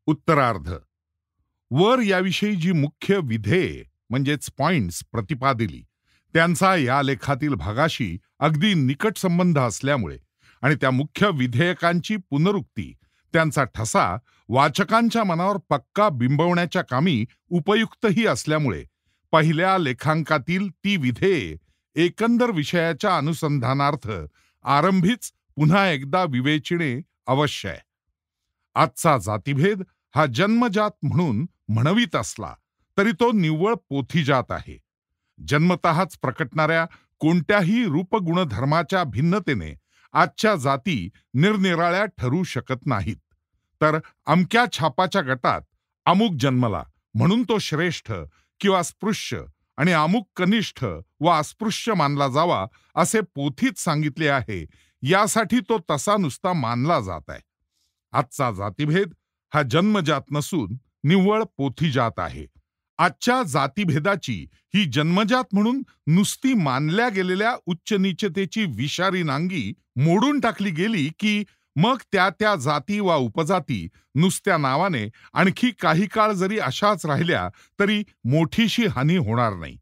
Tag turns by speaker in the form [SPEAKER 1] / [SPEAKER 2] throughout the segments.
[SPEAKER 1] उत्तरार्ध. वर याविषयी जी मुख्य विधेये म्हणजेच पॉइंट्स प्रतिपादिली त्यांचा या लेखातील भागाशी अगदी निकट संबंध असल्यामुळे आणि त्या मुख्य विधेयकांची पुनरुक्ती त्यांचा ठसा वाचकांच्या मनावर पक्का बिंबवण्याच्या कामी उपयुक्तही असल्यामुळे पहिल्या लेखांकातील ती विधेये एकंदर विषयाच्या अनुसंधानार्थ आरंभीच पुन्हा एकदा विवेचणे अवश्य आहे. आजचा जातीभेद हा जन्मजात म्हणून म्हणवीत असला तरी तो निव्वळ पोथीजात आहे. जन्मतःच प्रकटणाऱ्या कोणत्याही रूपगुणधर्माच्या भिन्नतेने आजच्या जाती निरनिराळ्या ठरू शकत नाहीत. तर अमक्या छापाच्या गटात अमुक जन्मला म्हणून तो श्रेष्ठ किंवा स्पृश्य आणि अमुक कनिष्ठ व अस्पृश्य मानला जावा असे पोथीत सांगितले आहे. यासाठी तो तसा नुसता मानला जात आहे. आजचा जातीभेद हा जन्मजात नसून निव्वळ पोथीजात आहे. आजच्या जातीभेदाची ही जन्मजात म्हणून नुसती मानल्या गेलेल्या उच्च नीचतेची विषारी नांगी मोडून टाकली गेली की मग त्या जाती वा उपजाती नुसत्या नावाने आणखी काही काळ जरी अशाच राहिल्या तरी मोठीशी हानी होणार नाही.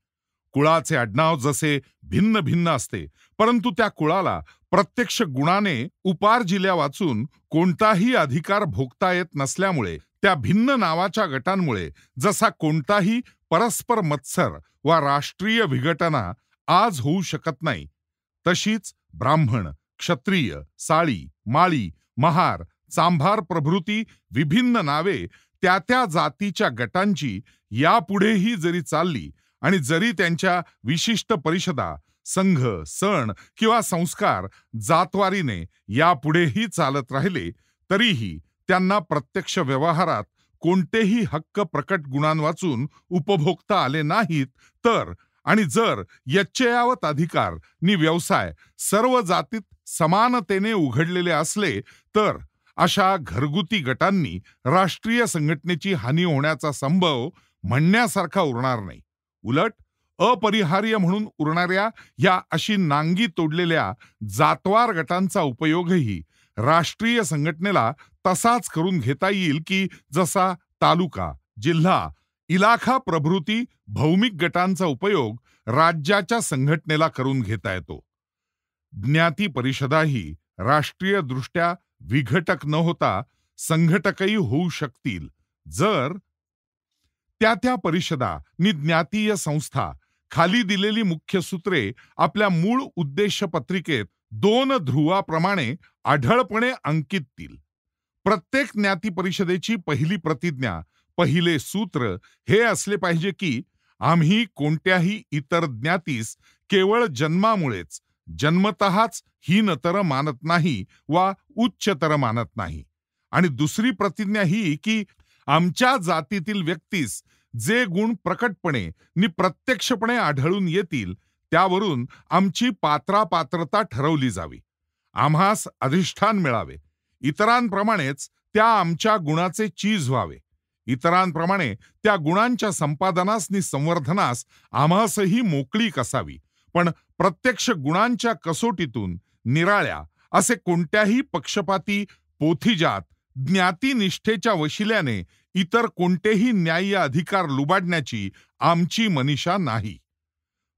[SPEAKER 1] कुळाचे आडनाव जसे भिन्न भिन्न असते, परंतु त्या कुळाला प्रत्यक्ष गुणाने उपार्जिल्या वाचून कोणताही अधिकार भोगता येत नसल्यामुळे त्या भिन्न नावाच्या गटांमुळे जसा कोणताही परस्पर मत्सर वा राष्ट्रीय विघटना आज होऊ शकत नाही, तशीच ब्राह्मण, क्षत्रिय, साळी, माळी, महार, चांभार प्रभृती विभिन्न नावे त्या जातीच्या गटांची यापुढेही जरी चालली आणि जरी त्यांच्या विशिष्ट परिषदा, संघ, सण किंवा संस्कार जातवारीने यापुढेही चालत राहिले तरीही त्यांना प्रत्यक्ष व्यवहारात कोणतेही हक्क प्रकट गुणांवाचून उपभोगता आले नाहीत. तर आणि जर यच्चयावत अधिकार नि व्यवसाय सर्व जातीत समानतेने उघडलेले असले तर अशा घरगुती गटांनी राष्ट्रीय संघटनेची हानी होण्याचा संभव म्हणण्यासारखा उरणार नाही. उलट अपरिहार्य म्हणून उरणाऱ्या या अशी नांगी तोडलेल्या जातवार गटांचा उपयोगही राष्ट्रीय संघटनेला तसाच करून घेता येईल की जसा तालुका, जिल्हा, इलाखा प्रभृती भौमिक गटांचा उपयोग राज्याच्या संघटनेला करून घेता येतो. ज्ञाती परिषदाही राष्ट्रीय दृष्ट्या विघटक न होता संघटकही होऊ शकतील जर त्या परिषदा नि ज्ञातीय संस्था खाली दिलेली मुख्य सूत्रे आपल्या मूळ उद्देश पत्रिकेत 2 ध्रुवाप्रमाणे आढळपणे अंकिततील. प्रत्येक ज्ञाती परिषदेची पहिली प्रतिज्ञा, पहिले सूत्र हे असले पाहिजे की आम्ही कोणत्याही इतर ज्ञातीस केवळ जन्मामुळेच जन्मतःच हीनतर मानत नाही वा उच्चतर मानत नाही. आणि दुसरी प्रतिज्ञा ही की आमच्या जातीतील व्यक्तीस जे गुण प्रकटपणे नि प्रत्यक्षपणे आढळून येतील त्यावरून आमची पात्रता ठरवली जावी. आम्हास अधिष्ठान मिळावे. इतरांप्रमाणेच त्या आमच्या गुणाचे चीज व्हावे. इतरांप्रमाणे त्या गुणांच्या संपादनास नि संवर्धनास आम्हासही मोकळीक असावी. पण प्रत्यक्ष गुणांच्या कसोटीतून निराळ्या असे कोणत्याही पक्षपाती पोथीजात ज्ञातीनिष्ठेच्या वशिल्याने इतर कोणतेही न्याय्य अधिकार लुबाडण्याची आमची मनीषा नाही.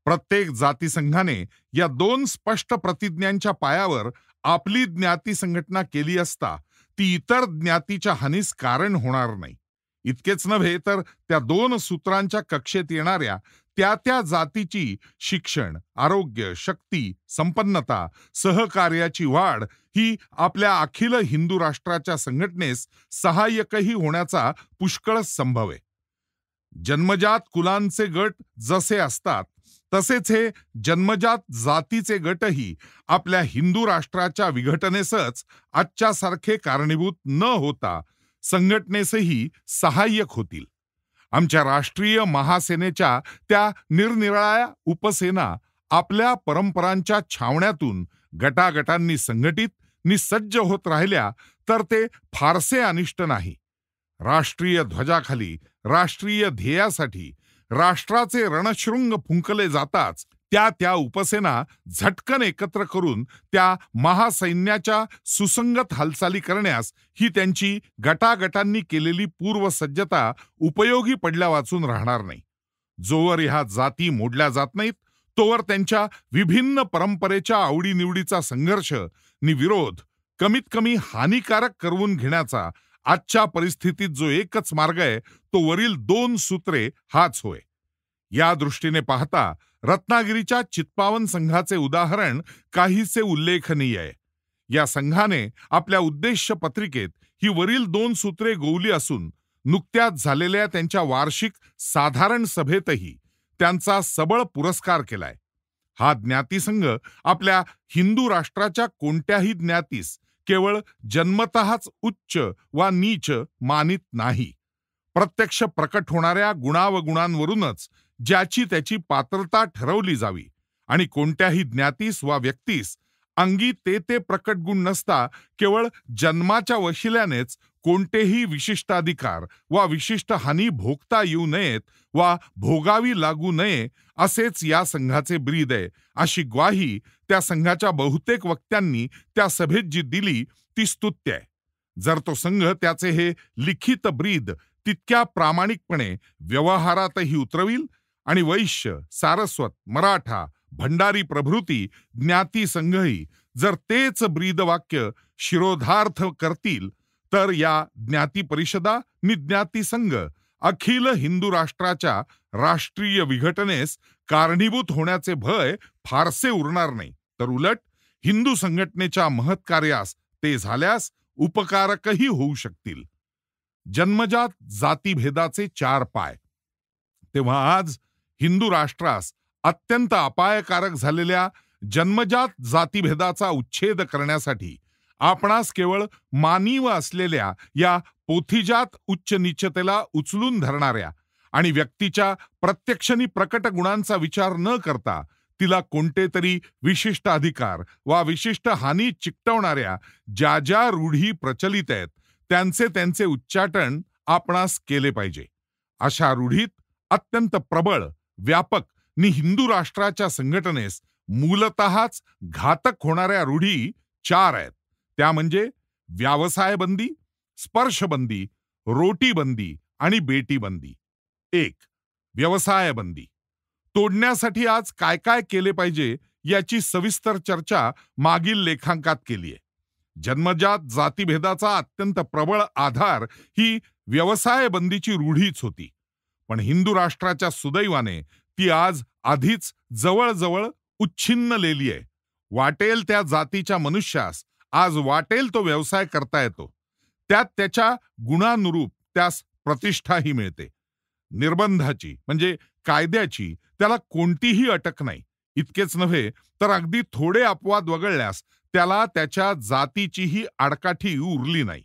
[SPEAKER 1] प्रत्येक जातीसंघाने या 2 स्पष्ट प्रतिज्ञांच्या पायावर आपली ज्ञाती संघटना केली असता ती इतर ज्ञातीच्या हानीस कारण होणार नाही. इतकेच नव्हे तर त्या 2 सूत्रांच्या कक्षेत येणाऱ्या त्या जातीची शिक्षण, आरोग्य, शक्ती, संपन्नता, सहकार्याची वाढ ही आपल्या अखिल हिंदू राष्ट्राच्या संघटनेस सहाय्यकही होण्याचा पुष्कळच संभव आहे. जन्मजात कुलांचे गट जसे असतात तसेच हे जन्मजात जातीचे गटही आपल्या हिंदू राष्ट्राच्या विघटनेसच आजच्यासारखे कारणीभूत न होता संघटनेसही सहाय्यक होतील. आमच्या राष्ट्रीय महासेनेच्या त्या निरनिराळ्या उपसेना आपल्या परंपरांच्या छावण्यातून गटागटांनी संघटित नि सज्ज होत राहिल्या तर ते फारसे अनिष्ट नाही. राष्ट्रीय ध्वजाखाली राष्ट्रीय ध्येयासाठी राष्ट्राचे रणशृंग फुंकले जाताच त्या त्या उपसेना झटकन एकत्र करून त्या महासैन्याच्या सुसंगत हालचाली करण्यास ही त्यांची गटागटांनी केलेली पूर्वसज्जता उपयोगी पडल्या वाचून राहणार नाही. जोवर ह्या जाती मोडल्या जात नाहीत तोवर त्यांच्या विभिन्न परंपरेच्या आवडीनिवडीचा संघर्ष नि विरोध कमीत कमी हानिकारक करवून घेण्याचा आजच्या परिस्थितीत जो एकच मार्ग आहे तो वरील 2 सूत्रे हाच होय. या दृष्टीने पाहता रत्नागिरीच्या चित्पावन संघाचे उदाहरण काहीसे उल्लेखनीय आहे. या संघाने आपल्या उद्देश पत्रिकेत ही वरील 2 सूत्रे गोवली असून नुकत्याच झालेल्या त्यांच्या वार्षिक साधारण सभेतही त्यांचा सबळ पुरस्कार केलाय. हा ज्ञातिसंघ आपल्या हिंदू राष्ट्राच्या कोणत्याही ज्ञातीस केवळ जन्मतःच उच्च वा नीच मानित नाही. प्रत्यक्ष प्रकट होणाऱ्या गुणावगुणांवरूनच ज्याची त्याची पात्रता ठरवली जावी आणि कोणत्याही ज्ञातीस वा व्यक्तीस अंगी ते प्रकट गुण नसता केवळ जन्माच्या वशिल्यानेच कोणतेही विशिष्टाधिकार वा विशिष्ट हानी भोगता येऊ नयेत वा भोगावी लागू नये असेच या संघाचे ब्रीद आहे, अशी ग्वाही त्या संघाच्या बहुतेक वक्त्यांनी त्या सभेत जी दिली ती स्तुत्य आहे. जर तो संघ त्याचे हे लिखित ब्रीद तितक्या प्रामाणिकपणे व्यवहारातही उतरविल आणि वैश्य, सारस्वत, मराठा, भंडारी प्रभृती ज्ञाती संघही जर तेच ब्रीदवाक्य शिरोधार्थ करतील तर या ज्ञाती परिषदा नि ज्ञाती संघ अखिल हिंदू राष्ट्राच्या राष्ट्रीय विघटनेस कारणीभूत होण्याचे भय फारसे उरणार नाही, तर उलट हिंदू संघटनेच्या महत्कार्यास ते झाल्यास उपकारकही होऊ शकतील. जन्मजात जातीभेदाचे 4 पाय. तेव्हा आज हिंदू राष्ट्रास अत्यंत अपायकारक झालेल्या जन्मजात जातीभेदाचा उच्छेद करण्यासाठी आपणास केवळ मानीव असलेल्या या पोथीजात उच्च नीचतेला उचलून धरणाऱ्या आणि व्यक्तीच्या प्रत्यक्षनी प्रकट गुणांचा विचार न करता तिला कोणते तरी विशिष्ट अधिकार वा विशिष्ट हानी चिकटवणाऱ्या ज्या ज्या रूढी प्रचलित आहेत त्यांचे उच्चाटन आपणास केले पाहिजे. अशा रूढीत अत्यंत प्रबळ, व्यापक नि हिंदू राष्ट्राच्या संघटनेस मूलतःच घातक होणाऱ्या रूढी 4 आहेत. त्या म्हणजे व्यवसायबंदी, स्पर्शबंदी, रोटीबंदी आणि बेटीबंदी. 1. व्यवसायबंदी. तोडण्यासाठी आज काय काय केले पाहिजे याची सविस्तर चर्चा मागील लेखांकात केली आहे. जन्मजात जातीभेदाचा अत्यंत प्रबळ आधार ही व्यवसायबंदीची रूढीच होती, पण हिंदू राष्ट्राच्या सुदैवाने ती आज आधीच जवळजवळ उच्छिन्नलेली आहे. वाटेल त्या जातीच्या मनुष्यास आज वाटेल तो व्यवसाय करता येतो. त्यात त्याच्या गुणानुरूप त्यास प्रतिष्ठाही मिळते. निर्बंधाची म्हणजे कायद्याची त्याला कोणतीही अटक नाही. इतकेच नव्हे तर अगदी थोडे अपवाद वगळल्यास त्याला त्याच्या जातीचीही आडकाठी उरली नाही.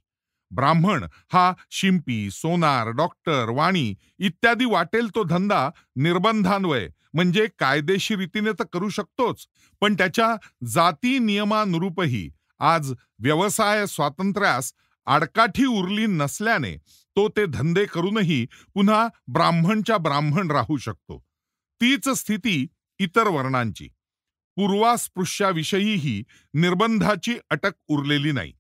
[SPEAKER 1] ब्राह्मण हा शिंपी, सोनार, डॉक्टर, वाणी इत्यादी वाटेल तो धंदा निर्बंधान्वये म्हणजे कायदेशीर रीतीने तर करू शकतोच, पण त्याच्या जाती नियमानुरूपही आज व्यवसाय स्वातंत्र्यास आडकाठी उरली नसल्याने तो ते धंदे करूनही पुन्हा ब्राह्मणच्या ब्राह्मण राहू शकतो. तीच स्थिती इतर वर्णांची. पूर्वास्पृश्याविषयीही निर्बंधाची अटक उरलेली नाही.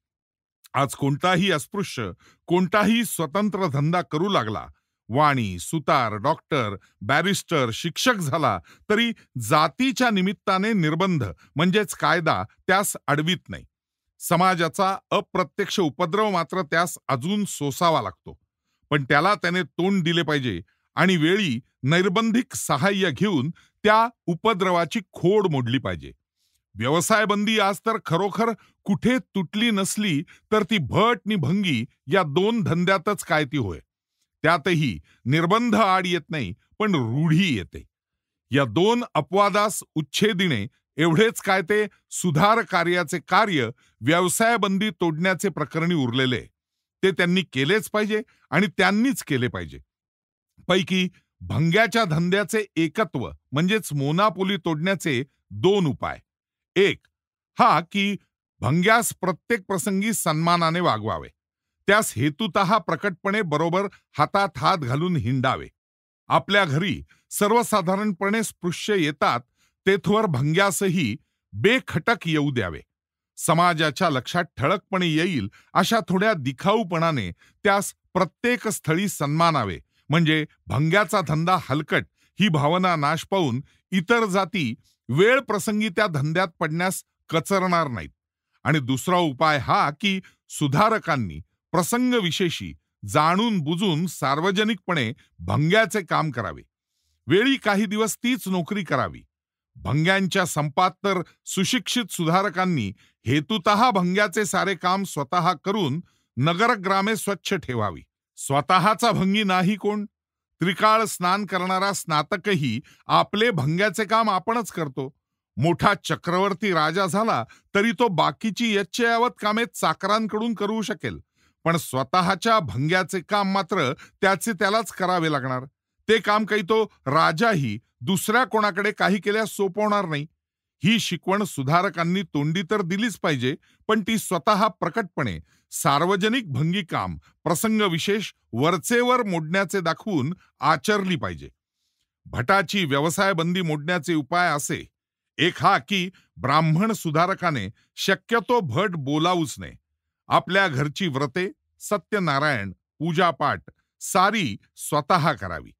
[SPEAKER 1] आज कोणताही अस्पृश्य कोणताही स्वतंत्र धंदा करू लागला, वाणी, सुतार, डॉक्टर, बॅरिस्टर, शिक्षक झाला तरी जातीच्या निमित्ताने निर्बंध म्हणजेच कायदा त्यास अडवित नाही. समाजाचा अप्रत्यक्ष उपद्रव मात्र त्यास अजून सोसावा लागतो, पण त्याला त्याने तोंड दिले पाहिजे आणि वेळी नैर्बंधिक सहाय्य घेऊन त्या उपद्रवाची खोड मोडली पाहिजे. व्यवसायबंदी आज तर खरोखर कुठे तुटली नसली तर ती भट नि भंगी या 2 धंद्यातच काय ती होय. त्यातही निर्बंध आड येत नाही, पण रूढी येते. या 2 अपवादास उच्छेदिणे एवढेच काय ते सुधार कार्याचे कार्य व्यवसायबंदी तोडण्याचे प्रकरणी उरलेले. ते त्यांनी केलेच पाहिजे आणि त्यांनीच केले पाहिजे. पैकी भंग्याच्या धंद्याचे एकत्व म्हणजेच मोनापोली तोडण्याचे 2 उपाय. 1 हा की भंग्यास प्रत्येक प्रसंगी सन्मानाने वागवावे, त्यास हेतुतः प्रकटपणे बरोबर हातात हात घालून हिंडावे. आपल्या घरी सर्वसाधारणपणे स्पृश्य येतात तेथवर भंग्यासही बेखटक येऊ द्यावे. समाजाच्या लक्षात ठळकपणे येईल अशा थोड्या दिखाऊपणाने त्यास प्रत्येक स्थळी सन्मानावे, म्हणजे भंग्याचा धंदा हलकट ही भावना नाश पावून इतर जाती वेळ प्रसंगी त्या धंद्यात पडण्यास कचरणार नाहीत. आणि दुसरा उपाय हा की सुधारकांनी प्रसंगविशेषी जाणून बुजून सार्वजनिकपणे भंग्याचे काम करावे. वेळी काही दिवस तीच नोकरी करावी. भंग्यांच्या संपात तर सुशिक्षित सुधारकांनी हेतुतः भंग्याचे सारे काम स्वतः करून नगरग्रामे स्वच्छ ठेवावी. स्वतःचा भंगी नाही कोण, त्रिकाळ स्नान करणारा स्नातकही आपले भंग्याचे काम आपणच करतो. मोठा चक्रवर्ती राजा झाला तरी तो बाकीची यच्चयावत कामे चाकरांकडून करू शकेल, पण स्वतःच्या भंग्याचे काम मात्र त्यालाच करावे लागणार. ते काम काही तो राजाही दुसऱ्या कोणाकडे काही केल्यास सोपवणार नाही. ही शिकवण सुधारकांनी तोंडी तर दिलीच पाहिजे, पण ती स्वतः प्रकटपणे सार्वजनिक भंगी काम प्रसंगविशेष वरचेवर मोडण्याचे दाखवून आचरली पाहिजे. भटाची व्यवसाय बंदी मोडण्याचे उपाय असे: एक हा की ब्राह्मण सुधारकाने शक्यतो भट बोलावूच नये. आपल्या घरची व्रते, सत्यनारायण, पूजापाठ सारी स्वतः करावी.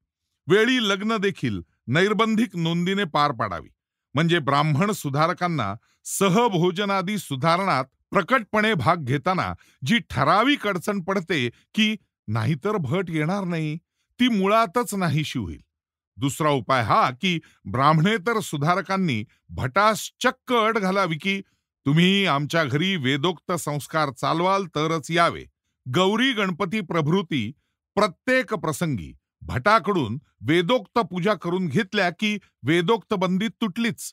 [SPEAKER 1] वेळी लग्न देखील नैर्बंधिक नोंदीने पार पाडावी, म्हणजे ब्राह्मण सुधारकांना सहभोजनादी सुधारणात प्रकटपणे भाग घेताना जी ठराविक अडचण पडते की नाहीतर भट येणार नाही, ती मुळातच नाहीशी होईल. दुसरा उपाय हा की ब्राह्मणेतर सुधारकांनी भटास चक्क अट घालावी की तुम्ही आमच्या घरी वेदोक्त संस्कार चालवाल तरच यावे. गौरी गणपती प्रभृती प्रत्येक प्रसंगी भटाकडून वेदोक्त पूजा करून घेतल्या की वेदोक्त बंदी तुटलीच.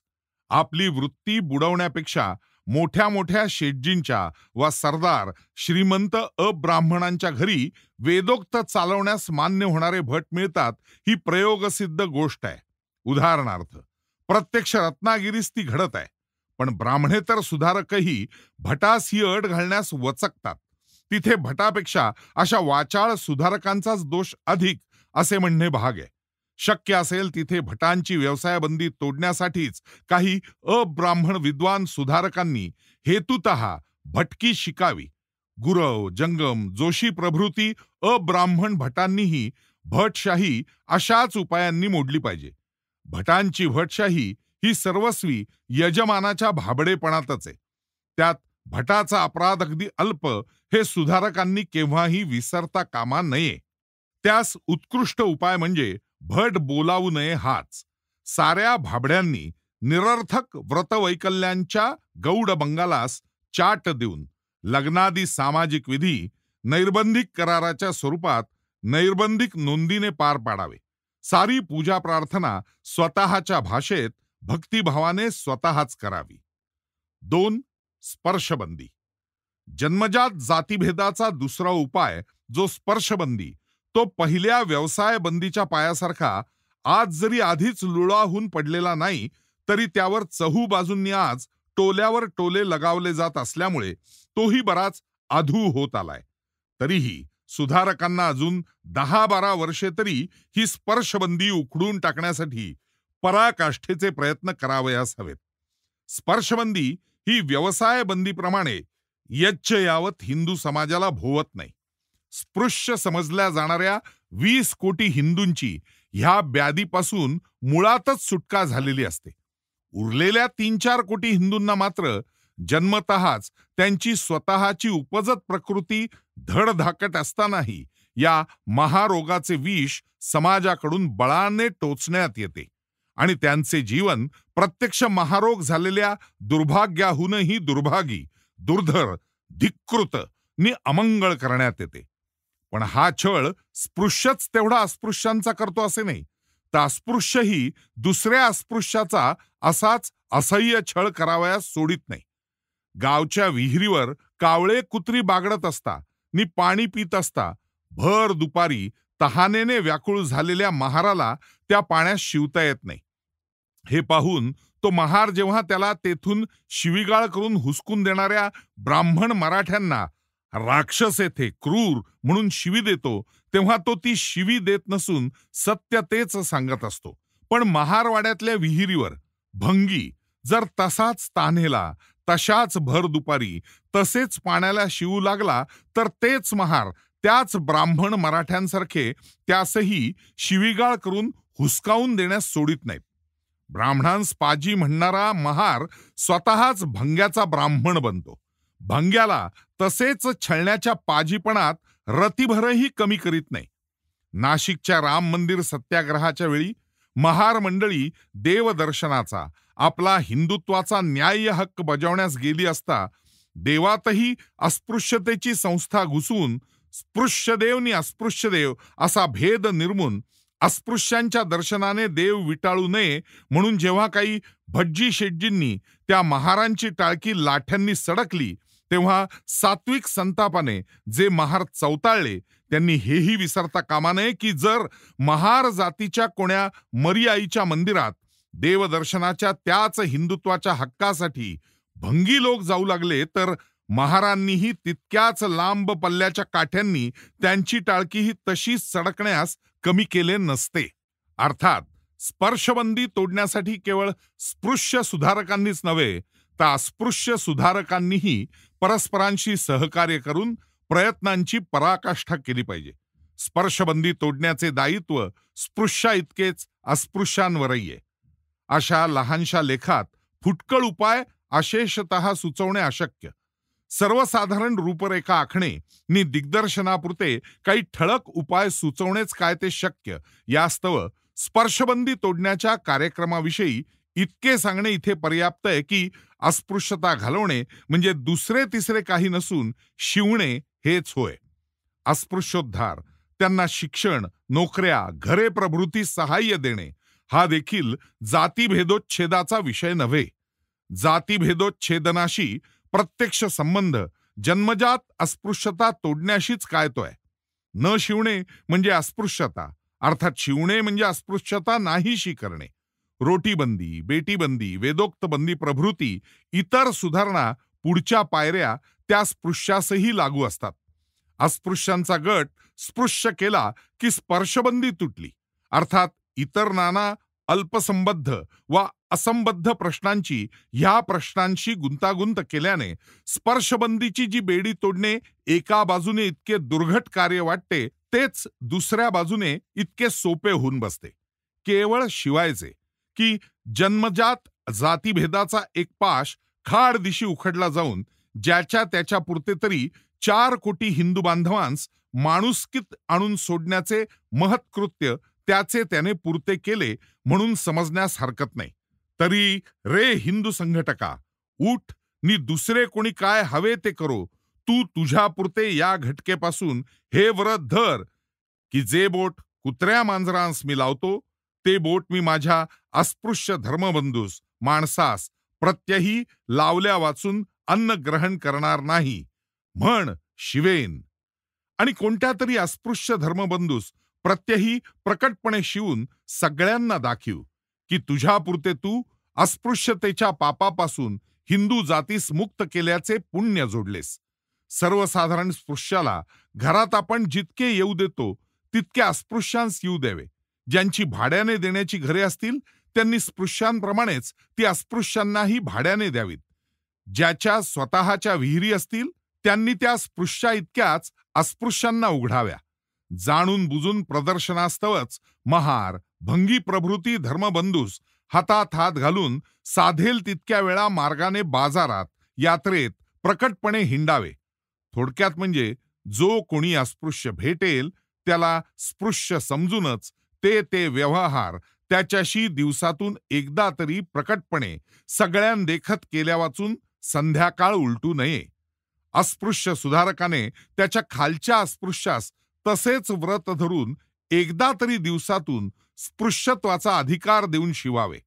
[SPEAKER 1] आपली वृत्ती बुडवण्यापेक्षा मोठ्या मोठ्या शेटजींच्या व सरदार श्रीमंत अब्राह्मणांच्या घरी वेदोक्त चालवण्यास मान्य होणारे भट मिळतात, ही प्रयोगसिद्ध गोष्ट आहे. उदाहरणार्थ, प्रत्यक्ष रत्नागिरीस ती घडत आहे, पण ब्राह्मणेतर सुधारकही भटास ही अट घालण्यास वचकतात. तिथे भटापेक्षा अशा वाचाळ सुधारकांचाच दोष अधिक असे म्हणणे भाग आहे. शक्य असेल तिथे भटांची व्यवसायबंदी तोडण्यासाठीच काही अब्राह्मण विद्वान सुधारकांनी हेतुतः भटकी शिकावी. गुरव, जंगम, जोशी प्रभृती अब्राह्मण भटांनीही भटशाही अशाच उपायांनी मोडली पाहिजे. भटांची भटशाही ही सर्वस्वी यजमानाच्या भाबडेपणातच आहे. त्यात भटाचा अपराध अगदी अल्प हे सुधारकांनी केव्हाही विसरता कामा नये. त्यास उत्कृष्ट उपाय म्हणजे भट बोलावू नये हाच. साऱ्या भाबड्यांनी निरर्थक व्रतवैकल्यांच्या गौड बंगालास चाट देऊन लग्नादी सामाजिक विधी नैर्बंधिक कराराच्या स्वरूपात नैर्बंधिक नोंदीने पार पाडावे. सारी पूजा प्रार्थना स्वतःच्या भाषेत भक्तिभावाने स्वतःच करावी. 2. स्पर्शबंदी. जन्मजात जातीभेदाचा दुसरा उपाय जो स्पर्शबंदी, तो पहिल्या व्यवसाय बंदीच्या पायासारखा आज जरी आधीच लुळाहून पडलेला नाही, तरी त्यावर चहूबाजूंनी आज टोल्यावर टोले लगावले जात असल्यामुळे तोही बराच आधू होत आलाय. तरीही सुधारकांना अजून 10-12 वर्षे तरी ही स्पर्शबंदी उखडून टाकण्यासाठी पराकाष्ठेचे प्रयत्न करावयास हवेत. स्पर्शबंदी ही व्यवसाय बंदीप्रमाणे यच्चयावत हिंदू समाजाला भोवत नाही. स्पृश्य समजल्या जाणाऱ्या 20 कोटी हिंदूंची ह्या ब्याधीपासून मुळातच सुटका झालेली असते. उरलेल्या 3-4 कोटी हिंदूंना मात्र जन्मतःच त्यांची स्वतःची उपजत प्रकृती धडधाकट असतानाही या महारोगाचे विष समाजाकडून बळाने टोचण्यात येते आणि त्यांचे जीवन प्रत्यक्ष महारोग झालेल्या दुर्भाग्याहूनही दुर्भागी, दुर्धर, धिक्कृत नि अमंगळ करण्यात येते. पण हा छळ स्पृश्यच तेवढा अस्पृश्यांचा करतो असे नाही, तर अस्पृश्यही दुसऱ्या अस्पृश्याचा असाच असह्य छळ करावयास सोडित नाही. गावच्या विहिरीवर कावळे कुत्री बागडत असता नि पाणी पित असता भर दुपारी तहानेने व्याकुळ झालेल्या महाराला त्या पाण्यात शिवता येत नाही. हे पाहून तो महार जेव्हा त्याला तेथून शिवीगाळ करून हुसकून देणाऱ्या ब्राह्मण मराठ्यांना राक्षस येथे क्रूर म्हणून शिवी देतो, तेव्हा तो ती शिवी देत नसून सत्य तेच सांगत असतो. पण महारवाड्यातल्या विहिरीवर भंगी जर तसाच तान्हेला, तशाच भर दुपारी, तसेच पाण्याला शिवू लागला, तर तेच महार त्याच ब्राह्मण मराठ्यांसारखे त्यासही शिवीगाळ करून हुसकावून देण्यास सोडित नाहीत. ब्राह्मणांस पाजी म्हणणारा महार स्वतःच भंग्याचा ब्राह्मण बनतो. भंग्याला तसेच छळण्याच्या पाजीपणात रतीभरही कमी करीत नाही. नाशिकच्या राम मंदिर सत्याग्रहाच्या वेळी महार मंडळी देवदर्शनाचा, आपला हिंदुत्वाचा न्याय्य हक्क बजावण्यास गेली असता देवातही अस्पृश्यतेची संस्था घुसवून स्पृश्यदेव नि अस्पृश्यदेव असा भेद निर्मून अस्पृश्यांच्या दर्शनाने देव विटाळू नये म्हणून जेव्हा काही भटजी शेटजींनी त्या महारांची टाळकी लाठ्यांनी सडकली, तेव्हा सात्विक संतापाने जे महार चवताळले त्यांनी हेही विसरता कामा नये की जर महार जातीच्या कोण्या मरीआईच्या मंदिरात देवदर्शनाच्या त्याच हिंदुत्वाच्या हक्कासाठी भंगी लोक जाऊ लागले, तर महारांनीही तितक्याच लांब पल्ल्याच्या काठ्यांनी त्यांची टाळकीही तशीच सडकण्यास कमी केले नसते. अर्थात स्पर्शबंदी तोडण्यासाठी केवळ स्पृश्य सुधारकांनीच नव्हे, तर अस्पृश्य सुधारकांनीही परस्परांशी सहकार्य करून प्रयत्नांची पराकाष्ठा केली पाहिजे. स्पर्शबंदी तोडण्याचे दायित्व स्पृश्या इतकेच अस्पृश्यांवरही आहे. अशा लहानशा लेखात फुटकळ उपाय अशेषतः सुचवणे अशक्य. सर्वसाधारण रूपरेखा आखणे नि दिग्दर्शनापुरते काही ठळक उपाय सुचवणेच काय ते शक्य. यास्तव स्पर्शबंदी तोडण्याच्या कार्यक्रमाविषयी इतके सांगणे इथे पर्याप्त आहे की अस्पृश्यता घालवणे म्हणजे दुसरे तिसरे काही नसून शिवणे हेच होय. अस्पृश्योद्धार, त्यांना शिक्षण, नोकऱ्या, घरे प्रभृती सहाय्य देणे हा देखील जातीभेदोच्छेदाचा विषय नव्हे. जातीभेदोच्छेदनाशी प्रत्यक्ष संबंध जन्मजात अस्पृश्यता तोडण्याशीच काय तो आहे. न शिवणे म्हणजे अस्पृश्यता, अर्थात शिवणे म्हणजे अस्पृश्यता नाहीशी करणे. रोटीबंदी, बेटीबंदी, वेदोक्त बंदी प्रभृती इतर सुधारणा पुढच्या पायऱ्या त्या स्पृश्यासही लागू असतात. अस्पृश्यांचा गट स्पृश्य केला की स्पर्शबंदी तुटली. अर्थात इतर नाना अल्पसंबद्ध व असंबद्ध प्रश्नांची ह्या प्रश्नांशी गुंतागुंत केल्याने स्पर्शबंदीची जी बेडी तोडणे एका बाजूने इतके दुर्घट कार्य वाटते, तेच दुसऱ्या बाजूने इतके सोपे होऊन बसते. केवळ शिवायचे की जन्मजात जातीभेदाचा एक पाश खाड दिशी उखडला जाऊन ज्याच्या त्याच्या पुरते तरी 4 कोटी हिंदू बांधवांस माणुसकीत आणून सोडण्याचे महत्कृत्य त्याचे त्याने पुरते केले म्हणून समजण्यास हरकत नाही. तरी रे हिंदू संघटका, उठ नि दुसरे कोणी काय हवे ते करो. तू तुझ्यापुरते या घटकेपासून हे व्रत धर की जे बोट कुत्र्या मांजरांस मी लावतो, ते बोट मी माझ्या अस्पृश्य धर्मबंधूस माणसास प्रत्यही लावल्या वाचून अन्न ग्रहण करणार नाही. म्हण शिवेन. आणि कोणत्या तरी अस्पृश्य धर्मबंधूस प्रत्यही प्रकटपणे शिवून सगळ्यांना दाखीव की तुझ्यापुरते तू अस्पृश्यतेच्या पापापासून हिंदू जातीस मुक्त केल्याचे पुण्य जोडलेस. सर्वसाधारण स्पृश्याला घरात आपण जितके येऊ देतो तितके अस्पृश्यांस येऊ द्यावे. ज्यांची भाड्याने देण्याची घरे असतील त्यांनी स्पृश्यांप्रमाणेच ती अस्पृश्यांनाही भाड्याने द्यावीत. ज्याच्या स्वतःच्या विहिरी असतील त्यांनी त्या स्पृश्या इतक्याच अस्पृश्यांना उघडाव्या. जाणून बुजून प्रदर्शनास्तवच महार, भंगी प्रभृती धर्मबंधूस हातात हात घालून साधेल तितक्या वेळा मार्गाने बाजारात, यात्रेत प्रकटपणे हिंडावे. थोडक्यात म्हणजे जो कोणी अस्पृश्य भेटेल त्याला स्पृश्य समजूनच ते व्यवहार त्याच्याशी दिवसातून एकदा तरी प्रकटपणे सगळ्यांदेखत केल्या वाचून संध्याकाळ उलटू नये. अस्पृश्य सुधारकाने त्याच्या खालच्या अस्पृश्यास तसेच व्रत धरून एकदा तरी दिवसातून स्पृश्यत्वाचा अधिकार देऊन शिवावे.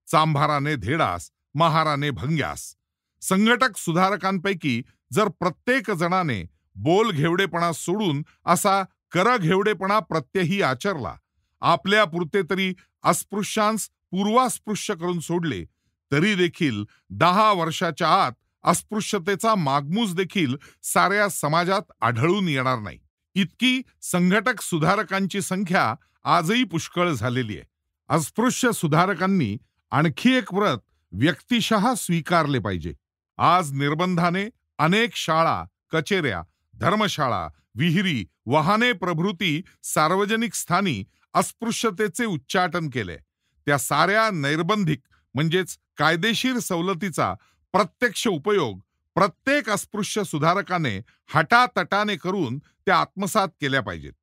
[SPEAKER 1] चांभाराने धेडास, महाराने भंग्यास. संघटक सुधारकांपैकी जर प्रत्येक जणाने बोल घेवडेपणा सोडून असा करघेवडेपणा प्रत्यही आचरला, आपल्या पुरते तरी अस्पृश्यांस पूर्वास्पृश्य करून सोडले, तरी देखील 10 वर्षाच्या आत अस्पृश्यतेचा मागमूस देखील साऱ्या समाजात आढळून येणार नाही. इतकी संघटक सुधारकांची संख्या आजही पुष्कळ झालेली आहे. अस्पृश्य सुधारकांनी आणखी एक व्रत व्यक्तिशः स्वीकारले पाहिजे. आज निर्बंधाने अनेक शाळा, कचेऱ्या, धर्मशाळा, विहिरी, वाहने प्रभृती सार्वजनिक स्थानी अस्पृश्यतेचे उच्चाटन केले. त्या साऱ्या नैर्बंधिक म्हणजेच कायदेशीर सवलतीचा प्रत्यक्ष उपयोग प्रत्येक अस्पृश्य सुधारकाने हटातटाने करून त्या आत्मसात केल्या पाहिजेत.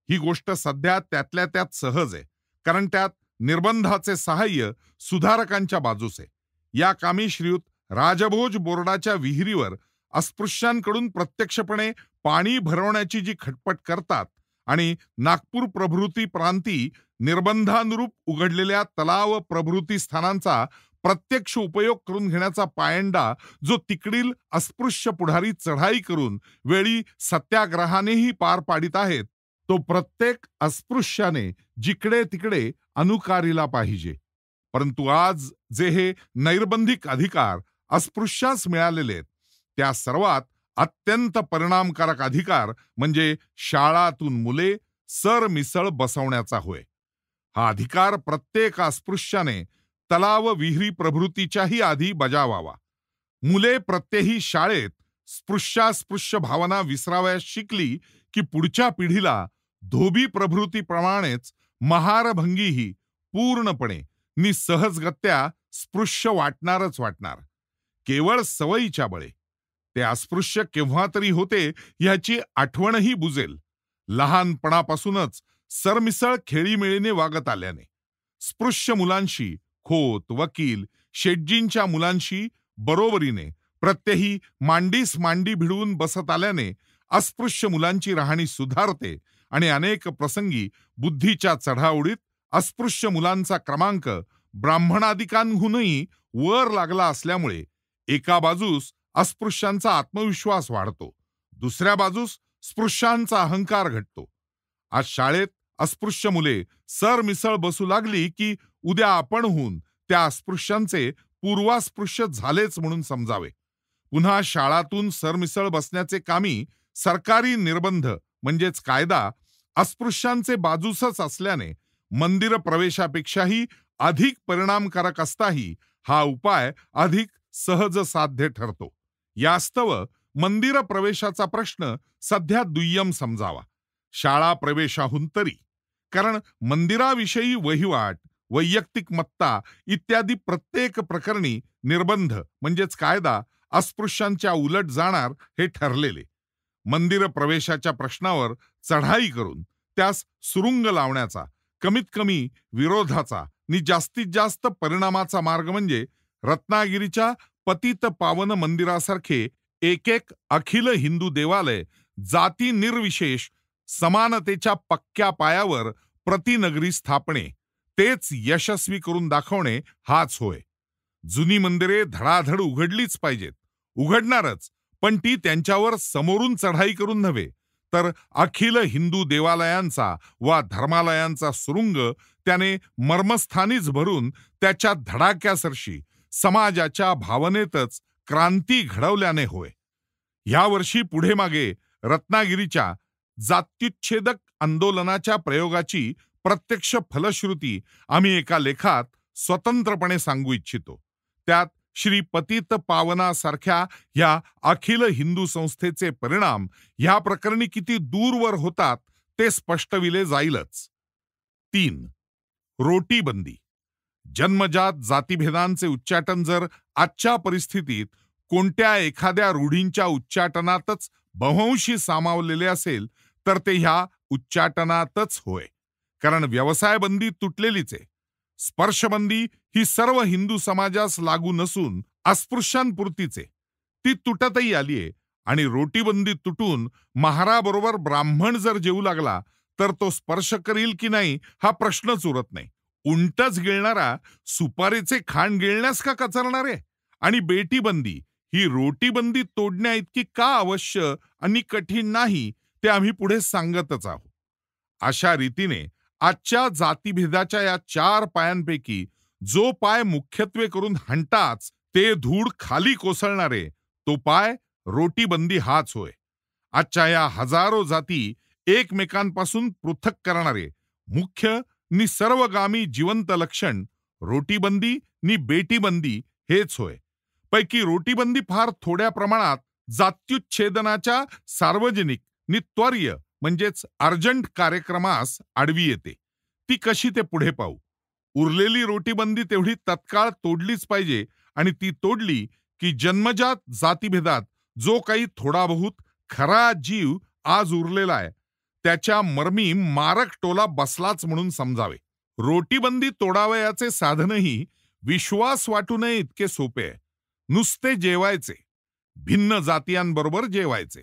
[SPEAKER 1] ही गोष्ट सध्या त्यातल्या त्यात सहज आहे, कारण त्यात निर्बंधाचे सहाय्य सुधारकांच्या बाजूस आहे. या कामी श्रीयुत राजभोज बोर्डाच्या विहिरीवर अस्पृश्यांकडून प्रत्यक्षपणे पाणी भरवण्याची जी खटपट करतात आणि नागपूर प्रभृती प्रांती निर्बंधानुरूप उघडलेल्या तलाव प्रभृती स्थानांचा प्रत्यक्ष उपयोग करून घेण्याचा पायंडा जो तिकडील अस्पृश्य पुढारी चढाई करून वेळी सत्याग्रहानेही पार पाडित आहेत, तो प्रत्येक अस्पृश्याने जिकडे तिकडे अनुकारिला पाहिजे. परंतु आज जे हे नैर्बंधिक अधिकार अस्पृश्यास मिळालेले आहेत, त्या सर्वात अत्यंत परिणामकारक अधिकार म्हणजे शाळातून मुले सरमिसळ बसवण्याचा होय. हा अधिकार प्रत्येक अस्पृश्याने तलाव विहिरी प्रभृतीच्याही आधी बजावावा. मुले प्रत्येही शाळेत स्पृश्यास्पृश्य भावना विसरावयास शिकली की पुढच्या पिढीला धोबी प्रभृतीप्रमाणेच महारभंगीही पूर्णपणे निसहजगत्या स्पृश्य वाटणारच वाटणार. केवळ सवयीच्या बळे ते अस्पृश्य केव्हा तरी होते ह्याची आठवणही बुजेल. लहानपणापासूनच सरमिसळ खेळीमेळीने वागत आल्याने स्पृश्य मुलांशी खोत, वकील, शेटजींच्या मुलांशी बरोबरीने प्रत्येही मांडीस मांडी भिडवून बसत आल्याने अस्पृश्य मुलांची राहणी सुधारते आणि अनेक प्रसंगी बुद्धीच्या चढाओढीत अस्पृश्य मुलांचा क्रमांक ब्राह्मणादिकांहूनही वर लागला असल्यामुळे एका बाजूस अस्पृश्यांचा आत्मविश्वास वाढतो, दुसऱ्या बाजूस स्पृश्यांचा अहंकार घटतो. आज शाळेत अस्पृश्य मुले सरमिसळ बसू लागली की उद्या आपणहून त्या अस्पृश्यांचे पूर्वास्पृश्य झालेच म्हणून समजावे. पुन्हा शाळातून सरमिसळ बसण्याचे कामी सरकारी निर्बंध म्हणजेच कायदा अस्पृश्यांचे बाजूसच असल्याने मंदिर प्रवेशापेक्षाही अधिक परिणामकारक असताही हा उपाय अधिक सहज साध्य ठरतो. यास्तव मंदिर प्रवेशाचा प्रश्न सध्या दुय्यम समजावा, शाळा प्रवेशाहून तरी. कारण मंदिराविषयी वहिवाट, वैयक्तिक मत्ता इत्यादी प्रत्येक प्रकरणी निर्बंध म्हणजेच कायदा अस्पृश्यांच्या उलट जाणार हे ठरलेले. मंदिर प्रवेशाच्या प्रश्नावर चढाई करून त्यास सुरुंग लावण्याचा, कमीत कमी विरोधाचा आणि जास्तीत जास्त परिणामाचा मार्ग म्हणजे रत्नागिरीच्या पतित पावन मंदिरासारखे एक एक अखिल हिंदू देवालय जाती निर्विशेष समानतेच्या पक्क्या पायावर प्रतिनगरी स्थापणे, तेच यशस्वी करून दाखवणे हाच होय. जुनी मंदिरे धडाधड उघडलीच पाहिजेत, उघडणारच, पण ती त्यांच्यावर समोरून चढाई करून नव्हे, तर अखिल हिंदू देवालयांचा वा धर्मालयांचा सुरुंग त्याने मर्मस्थानीच भरून त्याच्या धडाक्यासरशी समाजाच्या भावनेतच क्रांती घडवल्याने होय. यावर्षी पुढे मागे रत्नागिरीच्या जात्युच्छेदक आंदोलनाच्या प्रयोगाची प्रत्यक्ष फलश्रुती आम्ही एका लेखात स्वतंत्रपणे सांगू इच्छितो. त्यात श्री पतित पावनासारख्या ह्या अखिल हिंदू संस्थेचे परिणाम ह्या प्रकरणी किती दूरवर होतात ते स्पष्टविले जाईलच. 3. रोटीबंदी. जन्मजात जातीभेदांचे उच्चाटन जर आजच्या परिस्थितीत कोणत्या एखाद्या रूढींच्या उच्चाटनातच बव्हंशी सामावलेले असेल तर ते ह्या उच्चाटनातच होय. कारण व्यवसायबंदी तुटलेलीच आहे. स्पर्शबंदी ही सर्व हिंदू समाजास लागू नसून अस्पृश्यांपुरतीच आहे. ती तुटतही आलीये आणि रोटीबंदी तुटून महाराबरोबर ब्राह्मण जर जेवू लागला तर तो स्पर्श करील की नाही हा प्रश्नच उरत नाही. उंटच गिळणारा सुपारीचे खांड गिळण्यास का कचरणार आहे? आणि बेटीबंदी ही रोटीबंदी तोडण्या इतकी का अवश्य आणि कठीण नाही ते आम्ही पुढे सांगतच आहोत. अशा रीतीने आजच्या जातीभेदाच्या या 4 पायांपैकी जो पाय मुख्यत्वे करून हंटाच ते धूळ खाली कोसळणारे तो पाय रोटीबंदी हाच होय. आजच्या या हजारो जाती एकमेकांपासून पृथक करणारे मुख्य नि सर्वगामी जिवंत लक्षण रोटीबंदी नि बेटीबंदी हेच होय. पैकी रोटीबंदी फार थोड्या प्रमाणात जात्युच्छेदनाच्या सार्वजनिक नित्वर्य म्हणजेच अर्जंट कार्यक्रमास आडवी येते. ती कशी ते पुढे पाहू. उरलेली रोटीबंदी तेवढी तत्काळ तोडलीच पाहिजे आणि ती तोडली की जन्मजात जातीभेदात जो काही थोडा बहुत खरा जीव आज उरलेला आहे त्याच्या मर्मी मारक टोला बसलाच म्हणून समजावे. रोटीबंदी तोडावयाचे साधनही विश्वास वाटू नये इतके सोपे आहे. नुसते जेवायचे, भिन्न जातीयांबरोबर जेवायचे,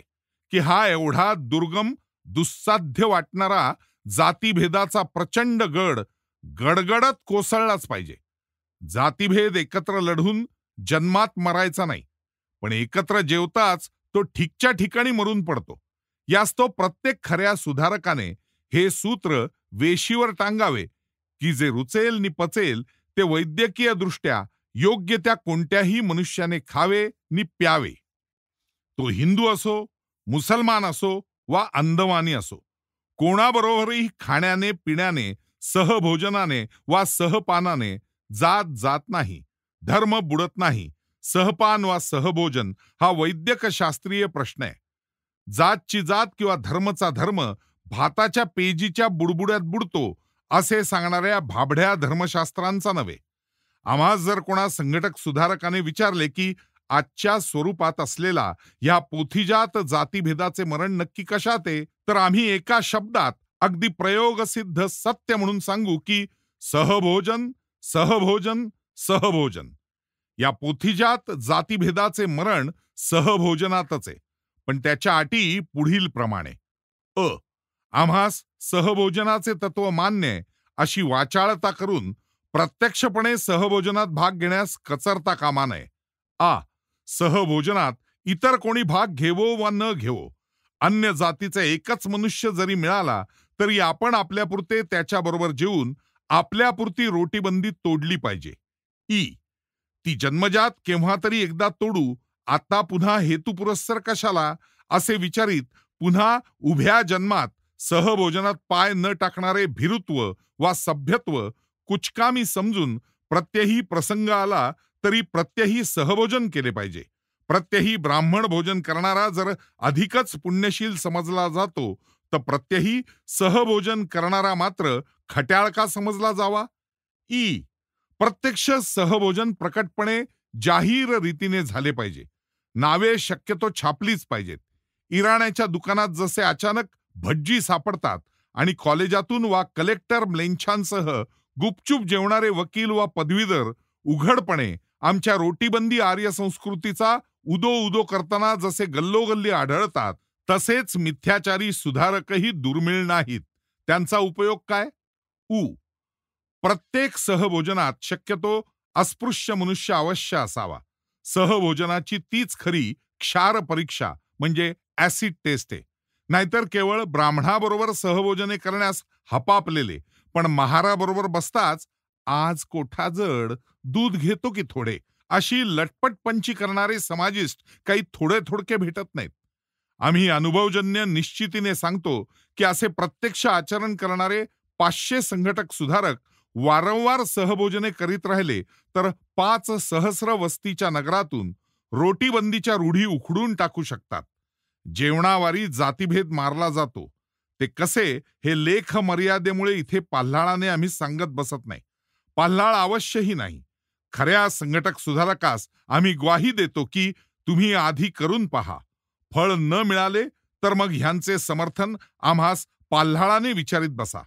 [SPEAKER 1] की हा एवढा दुर्गम दुस्साध्य वाटणारा जातीभेदाचा प्रचंड गड गडगडत कोसळलाच पाहिजे. जातीभेद एकत्र लढून जन्मात मरायचा नाही, पण एकत्र जेवताच तो ठीकच्या ठिकाणी मरून पडतो. यास तो प्रत्येक खऱ्या सुधारकाने हे सूत्र वेशीवर टांगावे की जे रुचेल नि पचेल ते वैद्यकीय दृष्ट्या योग्य त्या कोणत्याही मनुष्याने खावे नि प्यावे. तो हिंदू असो, मुसलमान असो वा अंदमानी असो. कोणाबरोबरही खाण्याने पिण्याने सहभोजनाने वा सहपानाने जात जात नाही, धर्म बुडत नाही. सहपान वा सहभोजन हा वैद्यकशास्त्रीय प्रश्न आहे. जातची जात किंवा धर्मचा धर्म भाताच्या पेजीच्या बुडबुड्यात बुडतो असे सांगणाऱ्या भाबड्या धर्मशास्त्रांचा नव्हे. आम्हा जर कोणा संघटक सुधारकाने विचारले की आजच्या स्वरूपात असलेला या पोथीजात जातीभेदाचे मरण नक्की कशात आहे, तर आम्ही एका शब्दात अगदी प्रयोगसिद्ध सत्य म्हणून सांगू की सहभोजन, सहभोजन, सहभोजन. या पोथीजात जातीभेदाचे मरण सहभोजनातच आहे. पण त्याच्या अटी पुढील प्रमाणे. आम्हास सहभोजनाचे तत्व मान्य आहे अशी वाचाळता करून प्रत्यक्षपणे सहभोजनात भाग घेण्यास कचरता कामा नये. सहभोजनात इतर कोणी भाग घेवो वा न घेवो, अन्य जातीचा एकच मनुष्य जरी मिळाला तरी आपण आपल्यापुरते त्याच्याबरोबर जेवून आपल्यापुरती रोटीबंदी तोडली पाहिजे. ती जन्मजात केव्हा तरी एकदा तोडू, आता पुन्हा हेतुपुरस्सर कशाला असे विचारित पुन्हा उभ्या जन्मात सहभोजनात पाय न टाकणारे भीरुत्व वा सभ्यत्व कुचकामी समजून प्रत्यही प्रसंग आला तरी प्रत्यही सहभोजन केले पाहिजे. प्रत्यही ब्राह्मण भोजन करणारा जर अधिकच पुण्यशील समजला जातो तर प्रत्यही सहभोजन करणारा मात्र खट्याळ का समजला जावा. प्रत्यक्ष सहभोजन प्रकटपणे जाहीर रीतीने झाले पाहिजे. नावे शक्यतो छापलीच पाहिजेत. इराण्याच्या दुकानात जसे अचानक भज्जी सापडतात आणि कॉलेजातून वा कलेक्टर म्लेच्छांसह गुपचूप जेवणारे वकील वा पदवीधर उघडपणे आमच्या रोटीबंदी आर्य संस्कृतीचा उदो उदो करताना जसे गल्लोगल्ली आढळतात, तसेच मिथ्याचारी सुधारकही दुर्मिळ नाहीत. त्यांचा उपयोग काय? प्रत्येक सहभोजनात शक्यतो अस्पृश्य मनुष्य अवश्य असावा. सहभोजनाची तीच खरी क्षार परीक्षा म्हणजे ऍसिड टेस्ट आहे. नाहीतर केवळ ब्राह्मणाबरोबर सहभोजने करण्यास हपापलेले पण महाराबरोबर बसताच आज कोठा जड, दूध घेतो की थोडे अशी लटपटपंची करणारे समाजिस्ट काही थोडे थोडके भेटत नाहीत. आम्ही अनुभवजन्य निश्चितीने सांगतो की असे प्रत्यक्ष आचरण करणारे 500 संघटक सुधारक वारंवार सहभोजने करीत राहिले तर 5 सहस्र वस्तीच्या नगरातून रोटीबंदीच्या रूढी उखडून टाकू शकतात. जेवणावारी जातीभेद मारला जातो ते कसे हे लेख मर्यादेमुळे इथे पाल्हाळाने आम्ही सांगत बसत नाही. पाल्हाळ अवश्यही नाही. खऱ्या संघटक सुधारकास आम्ही ग्वाही देतो की तुम्ही आधी करून पहा. फळ न मिळाले तर मग ह्यांचे समर्थन आम्हास पाल्हाळाने विचारित बसा.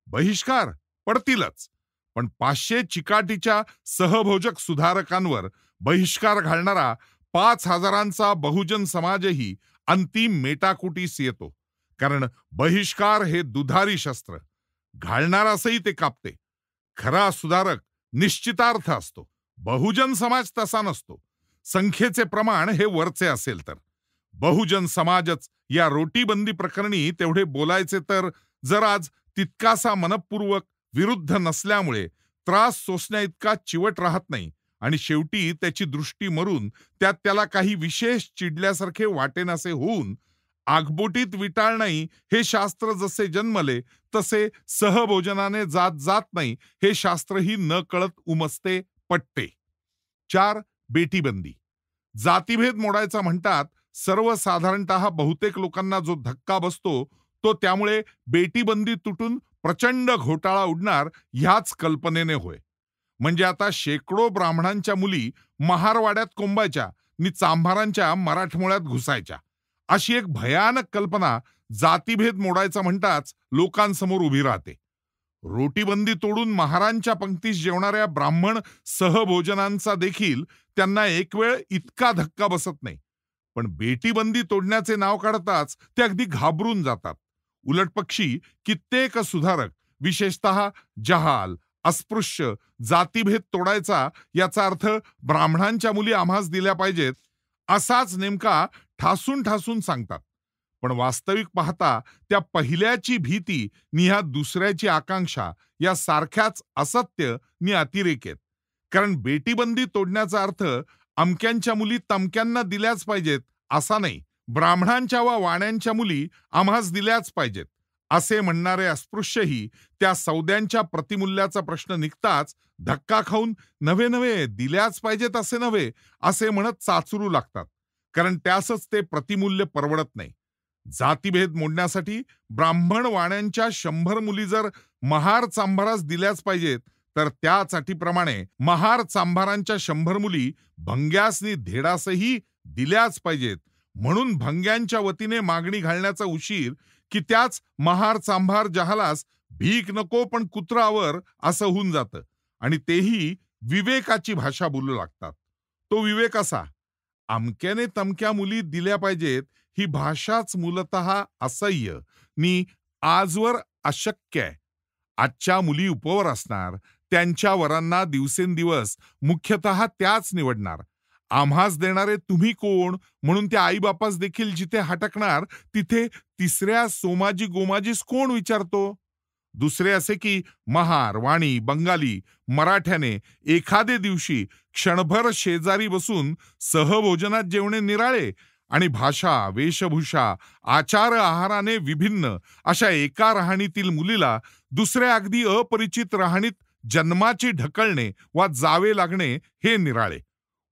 [SPEAKER 1] बहिष्कार पडतीलच, पण 500 चिकाटीच्या सहभोजक सुधारकांवर बहिष्कार घालणारा 5,000चा बहुजन समाजही अंतिम मेटाकुटीस येतो. कारण बहिष्कार हे दुधारी शस्त्र, घालणारासही ते कापते. खरा सुधारक निश्चितार्थ असतो. बहुजन समाज तसा नसतो. संख्येचे प्रमाण हे वरचे असेल तर. बहुजन समाजच या रोटीबंदी प्रकरणी तेवढे बोलायचे तर जर आज तितकासा मनपूर्वक विरुद्ध नसल्यामुळे त्रास सोसण्या इतका चिवट राहत नाही आणि शेवटी त्याची दृष्टी मरून त्यात त्याला काही विशेष चिडल्यासारखे वाटेनासे होऊन आगबोटीत विटाळ नाही हे शास्त्र जसे जन्मले, तसे सहभोजनाने जात जात नाही हे शास्त्रही न कळत उमसते पटते. 4. बेटीबंदी. जातीभेद मोडायचा म्हणतात. सर्वसाधारणतः बहुतेक लोकांना जो धक्का बसतो तो त्यामुळे बेटीबंदी तुटून प्रचंड घोटाळा उडणार ह्याच कल्पनेने होय. म्हणजे आता शेकडो ब्राह्मणांच्या मुली महारवाड्यात कोंबायच्या नि चांभारांच्या मराठमोळ्यात घुसायच्या, अशी एक भयानक कल्पना जातीभेद मोडायचा म्हणताच लोकांसमोर उभी राहते. रोटीबंदी तोडून महारांच्या पंक्तीस जेवणाऱ्या ब्राह्मण सहभोजनांचा देखील त्यांना एक वेळ इतका धक्का बसत नाही. पण बेटीबंदी तोडण्याचे नाव काढताच ते अगदी घाबरून जातात. उलटपक्षी कित्येक सुधारक, विशेषतः जहाल, अस्पृश्य, जातीभेद तोडायचा याचा अर्थ ब्राह्मणांच्या मुली आम्हास दिल्या पाहिजेत असाच नेमका ठासून ठासून सांगतात. पण वास्तविक पाहता त्या पहिल्याची भीती नि ह्या दुसऱ्याची आकांक्षा या सारख्याच असत्य नि अतिरेक आहेत. कारण बेटीबंदी तोडण्याचा अर्थ अमक्यांच्या मुली तमक्यांना दिल्याच पाहिजेत असा नाही. ब्राह्मणांच्या वा वाण्यांच्या मुली आम्हास दिल्याच पाहिजेत असे म्हणणारे अस्पृश्यही त्या सौद्यांच्या प्रतिमूल्याचा प्रश्न निघताच धक्का खाऊन नव्हे नव्हे दिल्याच पाहिजेत असे नव्हे असे म्हणत चाचरू लागतात. कारण त्यासच ते प्रतिमूल्य परवडत नाही. जातीभेद मोडण्यासाठी ब्राह्मण वाण्यांच्या 100 मुली जर महार चांभारास दिल्याच पाहिजेत, तर त्याच अटीप्रमाणे महार चांभारांच्या 100 मुली भंग्यासनी धेडासही दिल्याच पाहिजेत. म्हणून भंग्यांच्या वतीने मागणी घालण्याचा उशीर की त्याच महार चांभार जहालास भीक नको पण कुत्रावर असं होऊन जातं. आणि तेही विवेकाची भाषा बोलू लागतात. तो विवेक असा, अमक्याने तमक्या मुली दिल्या पाहिजेत ही भाषाच मूलतः असह्य नि आजवर अशक्य आहे. आजच्या मुली उपवर असणार, त्यांच्या वरांना दिवसेंदिवस मुख्यतः त्याच निवडणार. आम्हास देणारे तुम्ही कोण म्हणून त्या आईबापास देखील जिथे हटकणार तिथे तिसऱ्या सोमाजी गोमाजीस कोण विचारतो. दुसरे असे की महार, वाणी, बंगाली, मराठ्याने एखादे दिवशी क्षणभर शेजारी बसून सहभोजनात जेवणे निराळे आणि भाषा, वेशभूषा, आचार आहाराने विभिन्न अशा एका राहणीतील मुलीला दुसऱ्या अगदी अपरिचित राहणीत जन्माची ढकलणे वा जावे लागणे हे निराळे.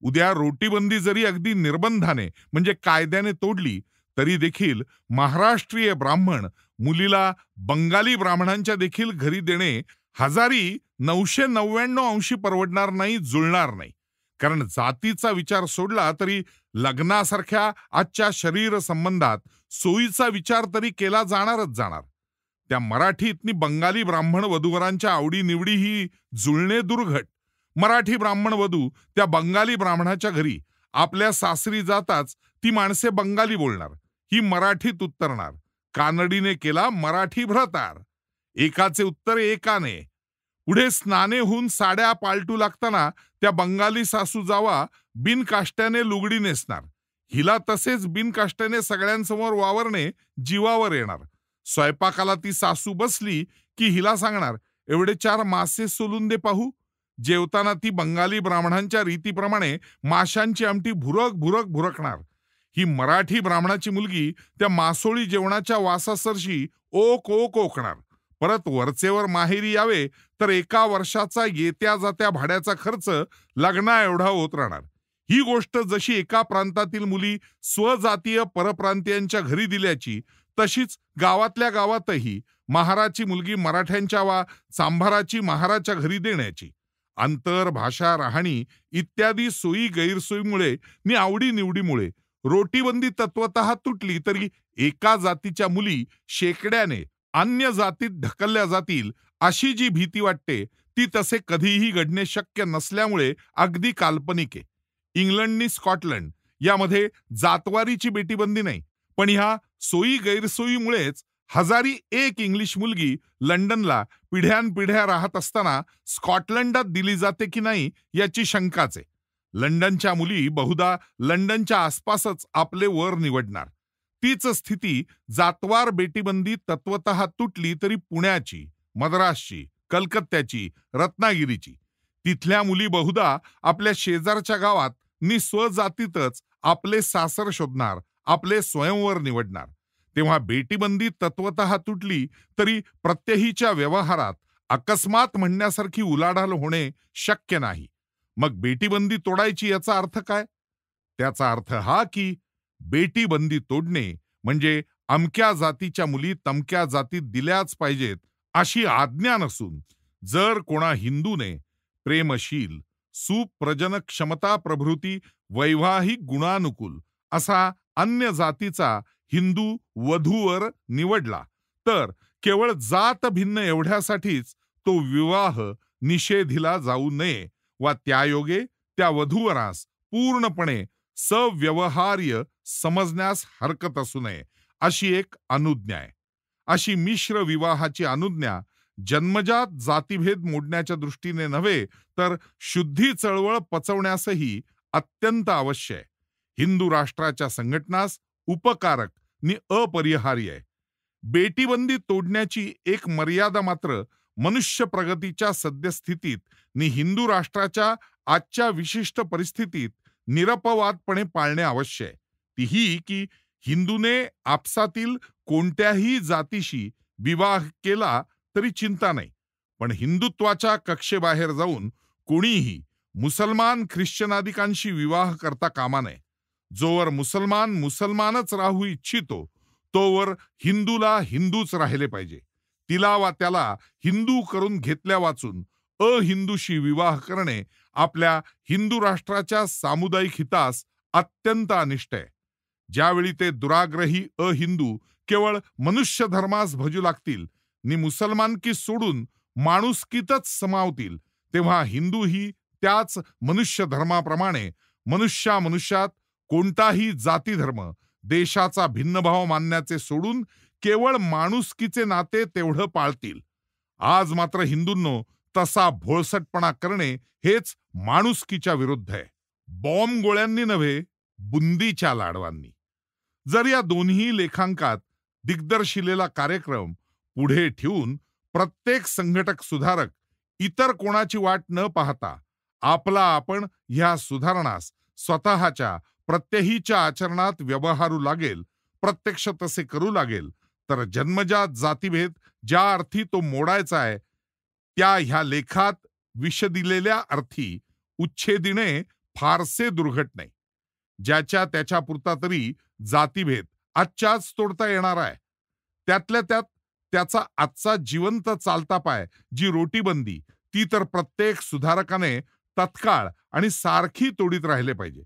[SPEAKER 1] उद्या रोटीबंदी जरी अगदी निर्बंधाने म्हणजे कायद्याने तोडली तरी देखील महाराष्ट्रीय ब्राह्मण मुलीला बंगाली ब्राह्मणांच्या देखील घरी देणे 1999 अंशी परवडणार नाही, जुळणार नाही. कारण जातीचा विचार सोडला तरी लग्नासारख्या आजच्या शरीर संबंधात सोयीचा विचार तरी केला जाणारच जाणार. त्या मराठीतनी बंगाली ब्राह्मण वधूवरांच्या आवडीनिवडी ही जुळणे दुर्घट. मराठी ब्राह्मण वधू त्या बंगाली ब्राह्मणाच्या घरी आपल्या सासरी जाताच ती माणसे बंगाली बोलणार, ही मराठीत उत्तरणार. कानडीने केला मराठी भ्रतार, एकाचे उत्तर एकाने. पुढे स्नाने होऊन साड्या पालटू लागताना त्या बंगाली सासू जावा बिनकाष्ट्याने लुगडी नेसणार. हिला तसेच बिनकाष्ट्याने सगळ्यांसमोर वावरणे जीवावर येणार. स्वयंपाकाला ती सासू बसली की हिला सांगणार, एवढे 4 मासे सोलून दे पाहू. जेवताना ती बंगाली ब्राह्मणांच्या रीतीप्रमाणे माशांची आमटी भुरक भुरक भुरकणार. ही मराठी ब्राह्मणाची मुलगी त्या मासोळी जेवणाच्या वासासरशी ओक ओक ओकणार. परत वरचेवर माहेरी यावे तर एका वर्षाचा येत्या जात्या भाड्याचा खर्च लग्ना एवढा होत राहणार. ही गोष्ट जशी एका प्रांतातील मुली स्वजातीय परप्रांतीयांच्या घरी दिल्याची, तशीच गावातल्या गावातही महाराची मुलगी मराठ्यांच्या वा चांभाराची महाराच्या घरी देण्याची. अंतर, भाषा, राहणी इत्यादी सोयी गैरसोयीमुळे नि आवडीनिवडीमुळे रोटीबंदी तत्वतः तुटली तरी एका जातीच्या मुली शेकड्याने अन्य जातीत ढकलल्या जातील अशी जी भीती वाटते ती तसे कधीही घडणे शक्य नसल्यामुळे अगदी काल्पनिक आहे. इंग्लंड नि स्कॉटलंड यामध्ये जातवारीची बेटीबंदी नाही, पण ह्या सोयी गैरसोयीमुळेच 1001 इंग्लिश मुलगी लंडनला पिढ्यानपिढ्या राहत असताना स्कॉटलंडात दिली जाते की नाही याची शंकाच आहे. लंडनच्या मुली बहुधा लंडनच्या आसपासच आपले वर निवडणार. तीच स्थिती जातवार बेटीबंदी तत्वतः तुटली तरी पुण्याची, मद्रासची, कलकत्त्याची, रत्नागिरीची तिथल्या मुली बहुधा आपल्या शेजारच्या गावात नि स्वजातीतच आपले सासर शोधणार, आपले स्वयंवर निवडणार. तेव्हा बेटीबंदी तत्वतः तुटली तरी प्रत्यहीच्या व्यवहारात अकस्मात म्हणण्यासारखी उलाढाल होणे शक्य नाही. मग बेटीबंदी तोडायची याचा अर्थ काय? त्याचा अर्थ हा की बेटीबंदी तोडणे म्हणजे अमक्या जातीच्या मुली तमक्या जातीत दिल्याच पाहिजेत अशी आज्ञा नसून, जर कोणा हिंदूने प्रेमशील, सुप्रजन क्षमता प्रभृती वैवाहिक गुणानुकूल असा अन्य जातीचा हिंदू वधूवर निवडला, तर केवळ जात भिन्न एवढ्यासाठीच तो विवाह निषेधिला जाऊ नये वा त्यायोगे त्या वधूवरास पूर्णपणे सव्यवहार्य समजण्यास हरकत असू नये अशी एक अनुज्ञा आहे. अशी मिश्र विवाहाची अनुज्ञा जन्मजात जातीभेद मोडण्याच्या दृष्टीने नव्हे, तर शुद्धी चळवळ पचवण्यासही अत्यंत अवश्य आहे. हिंदू राष्ट्राच्या संघटनास उपकारक नि अपरिहार्य आहे. बेटीबंदी तोडण्याची एक मर्यादा मात्र मनुष्य प्रगतीच्या सद्यस्थितीत नि हिंदू राष्ट्राच्या आजच्या विशिष्ट परिस्थितीत निरपवादपणे पाळणे आवश्यक आहे. ती ही की हिंदूने आपसातील कोणत्याही जातीशी विवाह केला तरी चिंता नाही, पण हिंदुत्वाच्या कक्षेबाहेर जाऊन कोणीही मुसलमान ख्रिश्चनादिकांशी विवाह करता कामा नये. जोवर मुसलमान मुसलमानच राहू इच्छितो, तोवर हिंदूला हिंदूच राहिले पाहिजे. तिला वा त्याला हिंदू करून घेतल्या वाचून अहिंदूशी विवाह करणे आपल्या हिंदू राष्ट्राच्या सामुदायिक हितास अत्यंत अनिष्ट आहे. ज्यावेळी ते दुराग्रही अहिंदू केवळ मनुष्य धर्मास भजू लागतील नि मुसलमानकी सोडून माणुसकीतच समावतील, तेव्हा हिंदूही त्याच मनुष्य धर्माप्रमाणे मनुष्यात कोणताही जाती धर्म देशाचा भिन्नभाव मानण्याचे सोडून केवळ माणुसकीचे नाते तेवढं पाळतील. आज मात्र हिंदूंनो तसा भोळसटपणा करणे हेच माणुसकीच्या विरुद्ध आहे. बॉम्ब गोळ्यांनी नव्हे, बुंदीच्या लाडवांनी. जर या दोन्ही लेखांकात दिग्दर्शिलेला कार्यक्रम पुढे ठेवून प्रत्येक संघटक सुधारक इतर कोणाची वाट न पाहता आपला आपण ह्या सुधारणास स्वतःच्या प्रत्यहीच्या आचरणात व्यवहारू लागेल, प्रत्यक्ष तसे करू लागेल, तर जन्मजात जातीभेद ज्या अर्थी तो मोडायचा आहे, त्या ह्या लेखात विशदिलेल्या अर्थी उच्छेदिणे फारसे दुर्घट नाही. ज्याच्या त्याच्यापुरता तरी जातीभेद आजच्याच तोडता येणार आहे. त्यातल्या त्यात त्याचा आजचा जिवंत चालता पाय जी रोटीबंदी, ती तर प्रत्येक सुधारकाने तत्काळ आणि सारखी तोडीत राहिले पाहिजे.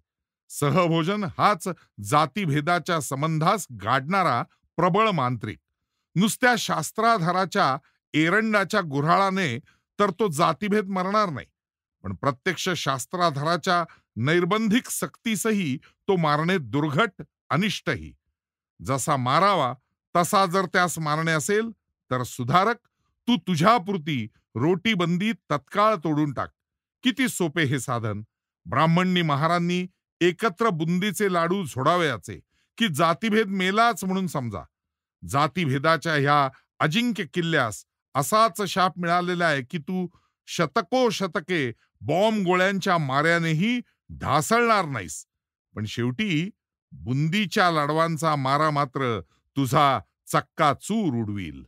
[SPEAKER 1] सहभोजन हाच जातीभेदाच्या संबंधास गाडणारा प्रबळ मांत्रिक. नुसत्या शास्त्राधाराच्या एरंडाच्या गुऱ्हाळाने तर तो जातीभेद मरणार नाही, पण प्रत्यक्ष शास्त्राधाराच्या नैर्बंधिक सक्तीसही तो मारणे दुर्घट अनिष्टही. जसा मारावा तसा जर त्यास मारणे असेल, तर सुधारक तू तुझ्यापुरती रोटीबंदी तत्काळ तोडून टाक. किती सोपे हे साधन. ब्राह्मणनी महारांनी एकत्र बुंदीचे लाडू झोडावयाचे की जातीभेद मेलाच म्हणून समजा. जातीभेदाच्या ह्या अजिंक्य किल्ल्यास असाच शाप मिळालेला आहे की तू शतके बॉम्ब गोळ्यांच्या माऱ्यानेही ढासळणार नाहीस, पण शेवटी बुंदीच्या लाडवांचा मारा मात्र तुझा चक्काचूर उडवील.